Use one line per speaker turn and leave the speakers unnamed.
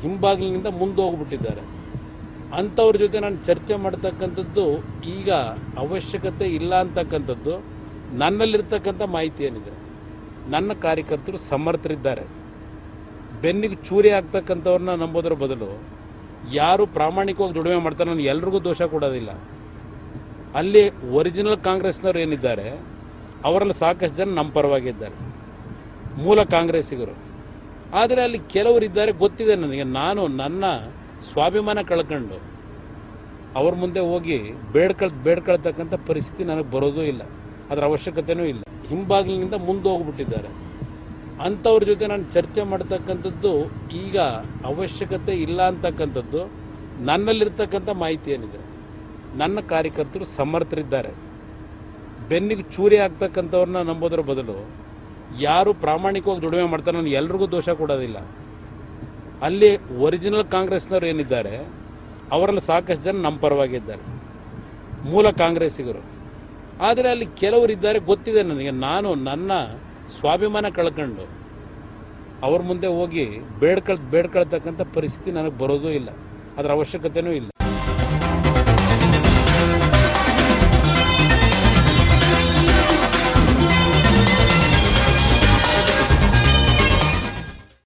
ಹಿಂಬಾಗಿಲಿನಿಂದ ಮುಂದೆ ಹೋಗ್ಬಿಟ್ಟಿದ್ದಾರೆ. ಅಂಥವ್ರ ಜೊತೆ ನಾನು ಚರ್ಚೆ ಮಾಡ್ತಕ್ಕಂಥದ್ದು ಈಗ ಅವಶ್ಯಕತೆ ಇಲ್ಲ ಅಂತಕ್ಕಂಥದ್ದು ನನ್ನಲ್ಲಿರ್ತಕ್ಕಂಥ ಮಾಹಿತಿ ಏನಿದೆ. ನನ್ನ ಕಾರ್ಯಕರ್ತರು ಸಮರ್ಥರಿದ್ದಾರೆ. ಬೆನ್ನಿಗೆ ಚೂರಿ ಆಗ್ತಕ್ಕಂಥವ್ರನ್ನ ನಂಬೋದ್ರ ಬದಲು ಯಾರು ಪ್ರಾಮಾಣಿಕವಾಗಿ ದುಡಿಮೆ ಮಾಡ್ತಾರೆ ನಾನು ಎಲ್ರಿಗೂ ದೋಷ ಕೊಡೋದಿಲ್ಲ. ಅಲ್ಲಿ ಒರಿಜಿನಲ್ ಕಾಂಗ್ರೆಸ್ನವ್ರು ಏನಿದ್ದಾರೆ ಅವರಲ್ಲಿ ಸಾಕಷ್ಟು ಜನ ನಮ್ಮ ಪರವಾಗಿದ್ದಾರೆ, ಮೂಲ ಕಾಂಗ್ರೆಸ್ಸಿಗರು. ಆದರೆ ಅಲ್ಲಿ ಕೆಲವರು ಇದ್ದಾರೆ, ಗೊತ್ತಿದೆ ನನಗೆ. ನಾನು ನನ್ನ ಸ್ವಾಭಿಮಾನ ಕಳ್ಕೊಂಡು ಅವ್ರ ಮುಂದೆ ಹೋಗಿ ಬೇಡ್ಕೊಳ್ತಕ್ಕಂಥ ಪರಿಸ್ಥಿತಿ ನನಗೆ ಬರೋದೂ ಇಲ್ಲ, ಅದರ ಅವಶ್ಯಕತೆಯೂ ಇಲ್ಲ. ಹಿಂಬಾಗಿಲಿನಿಂದ ಮುಂದೆ ಹೋಗ್ಬಿಟ್ಟಿದ್ದಾರೆ. ಅಂಥವ್ರ ಜೊತೆ ನಾನು ಚರ್ಚೆ ಮಾಡ್ತಕ್ಕಂಥದ್ದು ಈಗ ಅವಶ್ಯಕತೆ ಇಲ್ಲ ಅಂತಕ್ಕಂಥದ್ದು ನನ್ನಲ್ಲಿರ್ತಕ್ಕಂಥ ಮಾಹಿತಿ ಏನಿದೆ. ನನ್ನ ಕಾರ್ಯಕರ್ತರು ಸಮರ್ಥರಿದ್ದಾರೆ. ಬೆನ್ನಿಗೆ ಚೂರಿ ಆಗ್ತಕ್ಕಂಥವ್ರನ್ನ ನಂಬೋದ್ರ ಬದಲು ಯಾರು ಪ್ರಾಮಾಣಿಕವಾಗಿ ದುಡಿಮೆ ಮಾಡ್ತಾರೆ ನಾನು ಎಲ್ರಿಗೂ ದೋಷ ಕೊಡೋದಿಲ್ಲ. ಅಲ್ಲಿ ಒರಿಜಿನಲ್ ಕಾಂಗ್ರೆಸ್ನವ್ರು ಏನಿದ್ದಾರೆ ಅವರಲ್ಲಿ ಸಾಕಷ್ಟು ಜನ ನಮ್ಮ ಪರವಾಗಿದ್ದಾರೆ, ಮೂಲ ಕಾಂಗ್ರೆಸ್ಸಿಗರು. ಆದರೆ ಅಲ್ಲಿ ಕೆಲವರು ಇದ್ದಾರೆ, ಗೊತ್ತಿದೆ ನನಗೆ. ನಾನು ನನ್ನ ಸ್ವಾಭಿಮಾನ ಕಳ್ಕೊಂಡು ಅವ್ರ ಮುಂದೆ ಹೋಗಿ ಬೇಡ್ಕೊಳ್ತಕ್ಕಂಥ ಪರಿಸ್ಥಿತಿ ನನಗೆ ಬರೋದೂ ಇಲ್ಲ, ಅದರ ಅವಶ್ಯಕತೆಯೂ ಇಲ್ಲ.